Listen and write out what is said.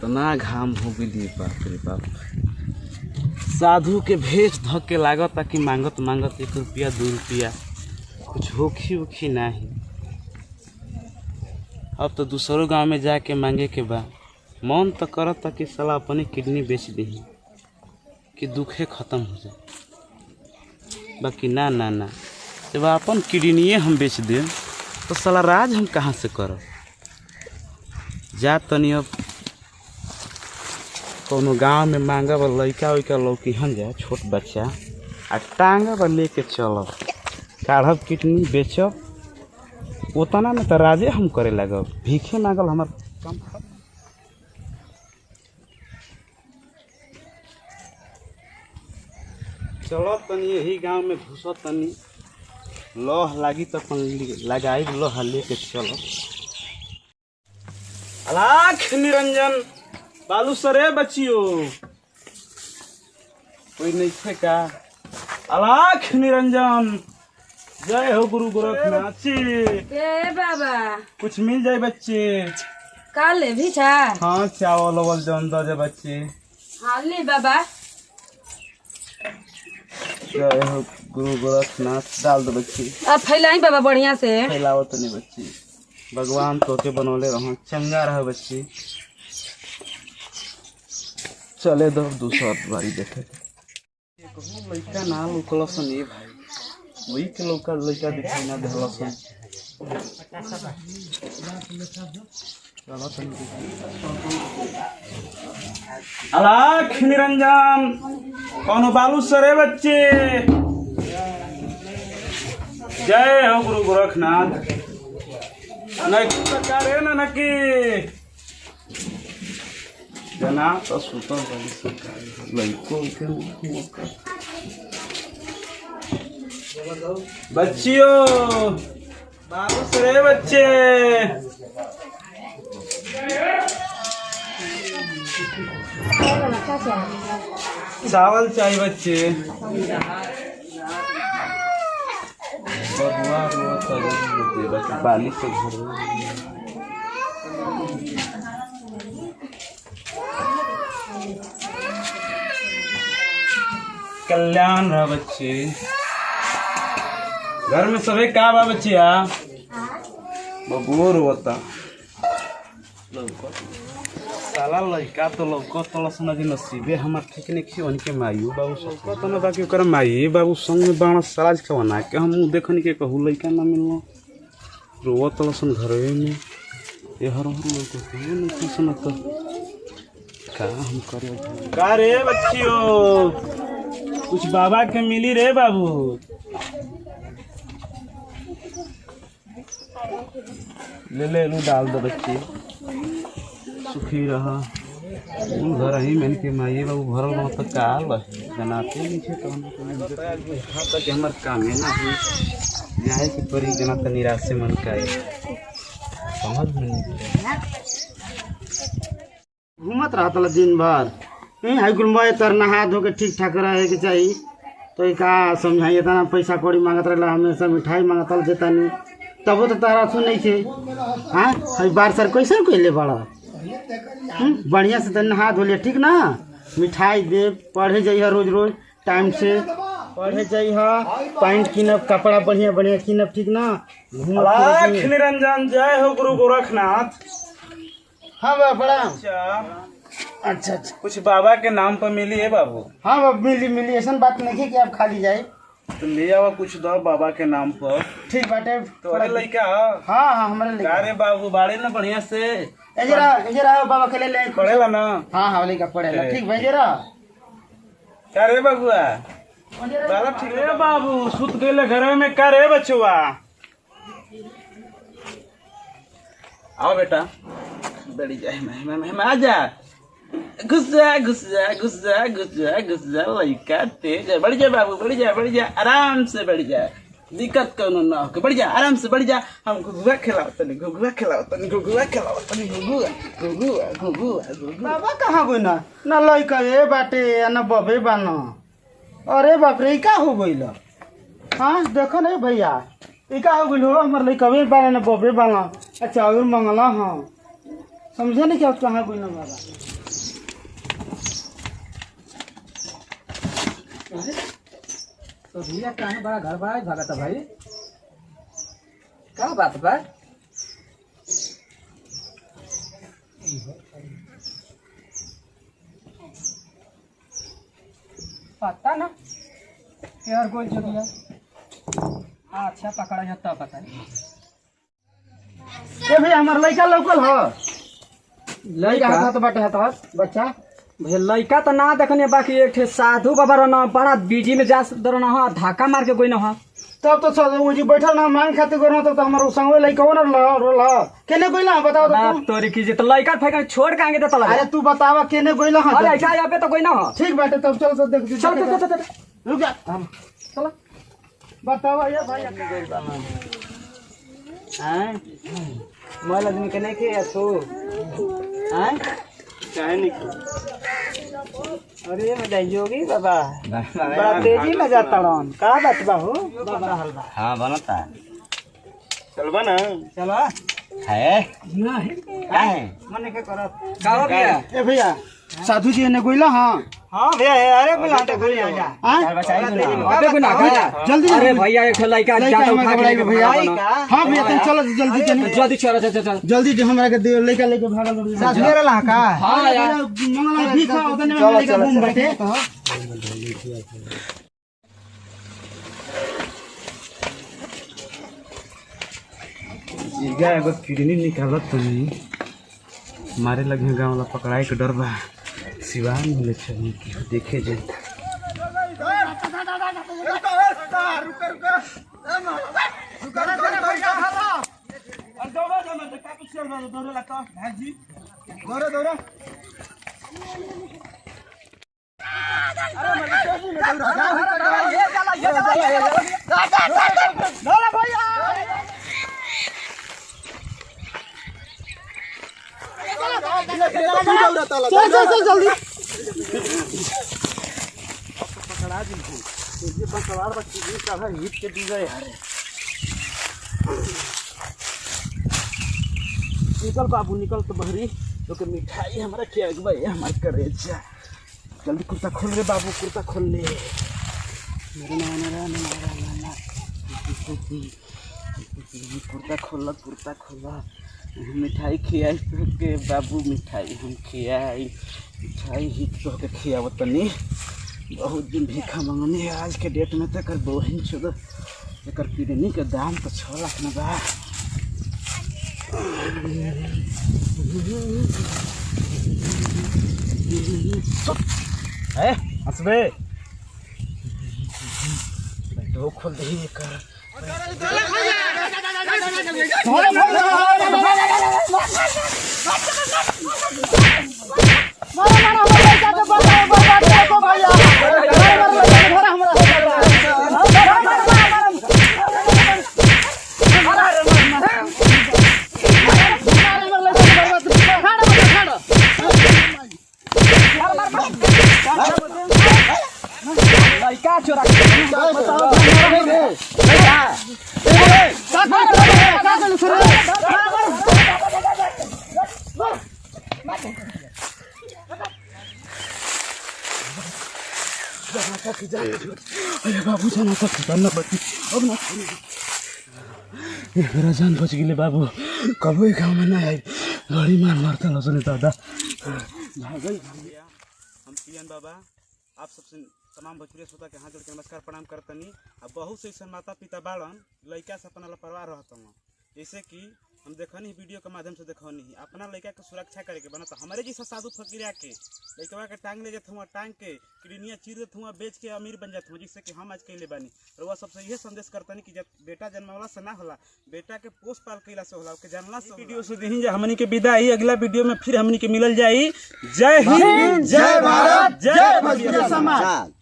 इतना घाम हो गई बाप रे बाप। साधु के भेष धक के लागत कि मांगत मांगत 1 रुपया 2 रुपया कुछ होखी उखी नहीं। अब तो दूसरों गांव में जाके मांगे के बा। मन तो करता कि साला अपनी किडनी बेच दी कि दुखे खत्म हो जाए। बाकी ना ना ना, जब अपन किडनिये हम बेच दें तो साला राज हम कहाँ से करब। जा तनी अब कोनो गांव में मांगब लइका उइका लौकी हम जाए छोट बच्चा आ टांगब लेके चलब, काढ़ब किडनी बेचब। उतना में तो राजे हम करे लगब। भीखे मांगल हमार कम। चलो तनी यही गांव में घुसो तनी, लोह लागी तो लगाई लोहा लेके चलो। अलाख निरंजन बालू सरे बच्चियों, कोई नहीं थे का? अलाख निरंजन, जय हो गुरु गोरखनाथ जी। बाबा कुछ मिल जाए बच्चे? काले भी था। हाँ चावल ववल जौन दो जे बच्चे। हाँ ले बाबा। जय हो गुरु गोरखनाथ। डाल दो बच्ची। अब फैलाई बाबा बढ़िया से। फैलाओ तो नहीं बच्ची, भगवान तोके बनौले रहो, चंगा रहो बच्ची। चले दो दूसरा बारी देखे। लड़का ना लुकलसन ये भाई, वही के लड़का दिखाई ना देहलसन। अलाख निरंजन, कौन बालू सरे बच्चे? जय हो गुरु गोरखनाथ। नरे न नकी जना तो सुतल बड़ी सरकार लइको के मौका। बच्चियों बाबू सरे बच्चे, चावल चाहिए बच्चे। बबुआ बच्चे बाली से घर कल्याण रहा बच्चे। घर में सभी का बा बच्चिया? बबुआ रोता साला लड़का तो लौको तलसन अभी नसीबे हमार ठीक नहीं खी। उनके मायू बाबू सब तो ना बाकी ओकर माई बाबू संग में बाण साज के बना के हम देखनी के कहू लड़का ना मिलनो रोवा तलसन घरे में। ये हर लड़को के नहीं किसन तो का हम करे। का रे बच्चियों, कुछ बाबा के मिली रे बाबू? ले लू डाल दो बच्ची, सुखी रहा। घर ही मैंने के माइए बाबू भरल मत काल जनाते नीचे तो तक हमार काम है ना जाए के परी जना त निराश से मन का समझ में नहीं। घूमत रहा तला दिन भर नहीं हाई कुल मैं तर नहा धो के ठीक ठाक रहे के चाहिए। तो का समझाइए तना पैसा कौड़ी मांगत रहा, हमेशा मिठाई मांगत देता नहीं, तब तो तारा सुन नहीं थे। हाँ हई बार सर कैसे कैले बड़ा बढ़िया से नहा धो लिया ठीक ना। मिठाई दे, पढ़े जाइए रोज रोज टाइम से पढ़े जाइए, पैंट किनब, कपड़ा बढ़िया बढ़िया किनब ठीक ना। निरंजन जय हो गुरु गोरखनाथ। हाँ बाबा बड़ा अच्छा अच्छा। कुछ बाबा के नाम पर मिली है बाबू? हाँ बाबा मिली ऐसा बात नहीं है कि आप खाली जाए तो ले आओ कुछ दो बाबा के नाम पर। ठीक बाटे। तो लड़का? हाँ हाँ हमारे लड़का। अरे बाबू बाड़े ना बढ़िया से जरा बाबा के ले पढ़ेला ना। हाँ हाँ लड़का पढ़ेला ठीक भाई जरा। क्या रे बाबुआ? बाला ठीक है बाबू, सुत गए घर में। क्या रे बचुआ? आओ बेटा बैठ जाए। मैं आ जा। घुस जा घुस जा घुस जा घुस जा घुस जा। लड़का तेज है। बढ़ जा बाबू बढ़ जा आराम से बढ़ जा, दिक्कत कौनो ना हो। बढ़ जा आराम से बढ़ जा। हम घुघुआ खिलाओ तनी बाबा कहाँ गई ना लड़का ए बाटे ना बबे बाना। अरे बाप रे का हो गई? हाँ देखो नहीं भैया का हो गई हो हमारे लड़का बाना ना बबे बाना। अच्छा और मंगला हाँ समझे नहीं क्या कहाँ गई ना बाबा। तो भैया कहाँ बड़ा घर बड़ा भागा था भाई, क्या बात बा? पता ना यार कोई जगह। अच्छा पकड़ा जाता पता नहीं। ए भैया हमार लड़का लोकल हो, लड़का हाथ बाटे हाथ बच्चा भैया लड़का तो ना देखने, बाकी एक ठे साधु बाबा रहना बड़ा बिजी में जा दरना हा, धक्का मार के कोई ना हा। तब तो साधु जी बैठल ना मांग खाते करना तो हमार संगे लड़का हो ना रोला केने कोइला बताओ तो बात तोरी की जे तो लड़का फेंक छोड़ के आगे देता लगा। अरे तू बतावा केने कोइला हां अरे ऐसा यहाँ पे तो कोई ना हा। ठीक बाटे तब चल तो देख चल चल चल चल रुक जा चलो बतावा ये भाई हैं मोल आदमी के नहीं के तू हैं चाहे नहीं। अरे मैं जाइयोगी बाबा बड़ा तेजी में जाता रन का बात बा हो बाबा हलवा। हाँ बनता चल बना चलो है नहीं क्या है मने के करत का हो गया? ए भैया साधु जी ने गोइला हां हां भैया अरे बोला तो गोली आ जा अबे गुना का जल्दी अरे भैया एक लड़का जाता उठा के लेके भैया भैया। हां भैया तुम चलो जल्दी जल्दी चल चल चल जल्दी जो हमरा के लड़का लेके भागल साधु रे ला का हां यार मंगला भी खा ओदने में लड़का घूम बैठे जीगा एगो किडनी निकालत तनी मारे लगे गाँव वाला पकड़ाई के डर बा, सिवान मिले चली देखे जे चल जल्दी पकड़ा दी ये बसवार बच्ची भी का हिट के दी गए यार। निकल बाबू निकल तो बहरी तो के मिठाई हमारा क्या भाई हमारे करेजा जल्दी कुर्ता खोल रे बाबू कुर्ता खोल ले मेरे ना कुर्ता खोला मिठाई खियाई तो के बाबू मिठाई हम खियाई मिठाई ही तो के खियाव तनी बहुत दिन भीखा मंगनी आज के डेट में तक बोहिन छुद एक किडनी के दाम तो 6 लाख में बा। है हंसबे तो खोल दे कर लड़का चोरा अरे बाबू जाना था खतरनाक बच्ची अब ना मेरा जान बच गई बाबू कभी गाँव में ना आई गाड़ी मारता लसने दादा भागल हम पियन बाबा आप सबसे तमाम भोजपुरी श्रोता के हाथ जोड़ के नमस्कार प्रणाम करतनी। अब बहुत से ऐसा माता पिता बाड़न लड़का से अपना परवाह रहता हूँ, जैसे कि हम देखनी वीडियो के माध्यम से देखनी अपना लड़का के सुरक्षा करे के बना तो हमारे जैसा साधु फकीर के लड़कवा के टांग ले जात हुआ, टांग के किडनिया चीर देत हुआ, बेच के अमीर बन जात हुआ, जिससे कि हम आज कैले बानी। और वह सबसे यह संदेश करतनी कि जब बेटा जन्मावला से ना होला, बेटा के पोस पाल कैला से होला, के जानला से वीडियो से देही जा हमनी के विदाई। अगला वीडियो में फिर हमनी के मिलल जाई। जय हिंद, जय भारत, जय भोजपुरी समाज।